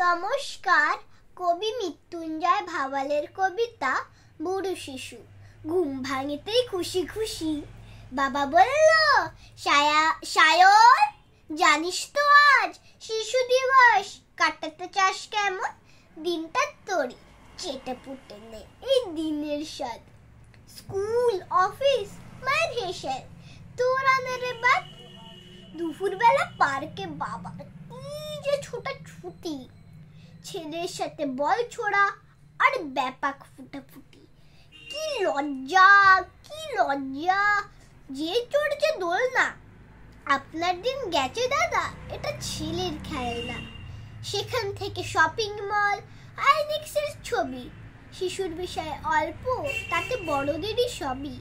নমস্কার। কবি মৃত্যুঞ্জয় ভাওয়ালের কবিতা বুড়ো শিশু। ঘুম ভাঙিতেই খুশি খুশি বাবা বলল, সায়ন জানিস তো আজ শিশু দিবস, কাটাতে চাস কেমন দিনটা তোরই চেটে পুটে নে এই দিনের স্বাদ। স্কুল অফিস মায়ের হেসেল, তোর আনারে বাদ। দুপুরবেলা পার্কে বাবা কি যে ছোটাছুটি, ছেলের সাথে বল ছোড়া আর ব্যাপাক ফুটাফুটি। কি লজ্জা কি লজ্জা, যে চড়ছে দোলনা। আপনার দিন গেছে দাদা, এটা ছেলের খেলনা। সেখান থেকে শপিং মল, আইনক্সের ছবি। শিশুর বিষয়ে অল্প, তাতে বড়দেরই সবই।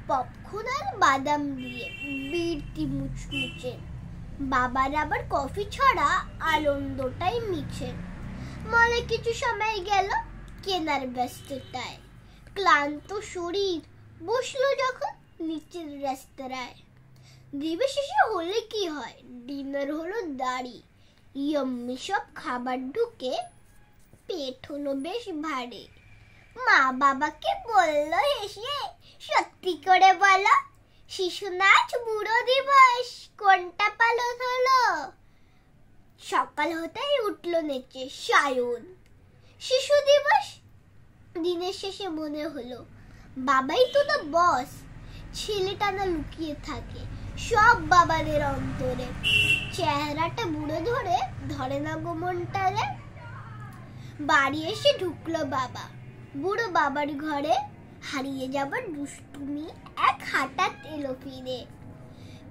পপকর্ন আর বাদাম দিয়ে বিরতি মুচমুচে, বাবার আবার কফি ছড়া আনন্দটাই মিছে। মলে কিছু সময় গেল কেনার ব্যস্ততায়, ক্লান্ত শরীর বসলো যখন নিচের রেস্তোরাঁয়। দিবে শেষে হলে কি হয়, ডিনার হলো দাড়ি। ইয়াম্মি সব খাবার ঢুকে পেট হলো বেশ ভারী। মা বাবাকে বলল হেসে, সত্যি করে বলো শিশু নাচ বুড়ো দিবস কোনটা পালন হলো? সকাল হতেই উঠলো নেচে সায়ন। শিশু দিবস দিনের শেষে মনে হলো বাবাই তো দা বস। ছেলেটা না লুকিয়ে থাকে সব বাবাদের অন্তরে, চেহারাটা বুড়ো ধরে না গো মনটারে। বাড়ি এসে ঢুকলো বাবা, বুড়ো বাবার ঘরে হারিয়ে যাবার দুষ্টুমি এক হঠাৎ এলো ফিরে।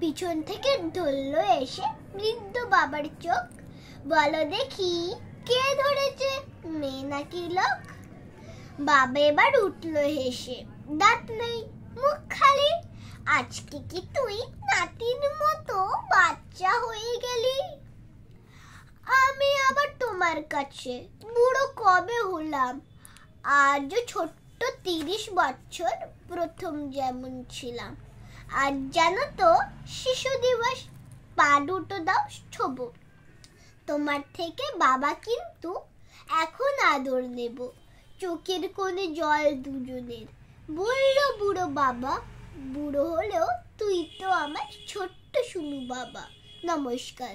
পিছন থেকে ধরলো এসে বৃদ্ধ বাবার চোখ, বলো দেখি কে ধরেছে, মেয়ে নাকি লোক? বাবা এবার উঠলো হেসে, দাঁত নেই মুখ খালি। আজকে কি তুই নাতির মতো বাচ্চা হয়ে গেলি? আমি আবার তোমার কাছে বুড়ো কবে হলাম? আজও ছোট্ট 30 বছর প্রথম যেমন ছিলাম। আজ জানো তো শিশু দিবস, পা দুটো দাও ছোবো। তোমার থেকে বাবা কিন্তু এখন আদর নেব, চোখের কোণে জল দুজনের। বলল বুড়ো বাবা, বুড়ো হলেও তুই তো আমার ছোট্ট শুনু বাবা। নমস্কার।